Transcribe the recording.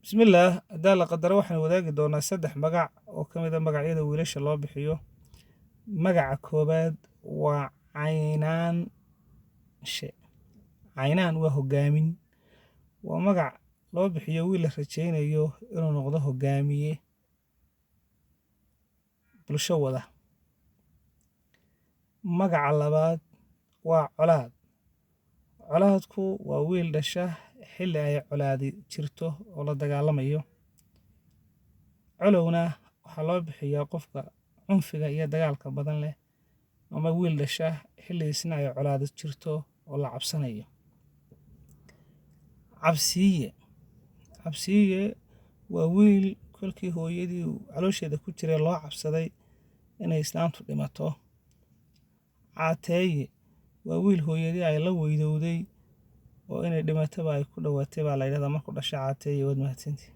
Bismillah, hadaa la qadaro waxaan wadaagi doonaa 3 magac oo ka mid ah magacyada wiilasha loo bixiyo. Magaca koobaad waa Caynaanshe. Caynaan waa hogaamin. Waa magac loo bixiyo wiil la rajaynayo inuu noqdo hogaamiye bulsho wada. Magaca labaad waa Colaad. Colaadku waa wiil dhasha xilli ay colaadi jirto oo la dagaalamayo. Colowna waxaa loo bixiyaa qofka cunfiga iyo dagaalka badan leh ama wiil dhasha xilli isna ay colaadi jirto oo la cabsanayo. Cabsiye. Cabsiye waa wiil kolkii hooyadii caloosheeda ku jiray loo cabsaday inay islaantu dhimato. Caateeye waa wiil hooyadii ay la weydowday oo inay dhimataba ay ku dhawaatay baa la yiraahdaa markuu dhashay Caateeye wad mahadsantihiin.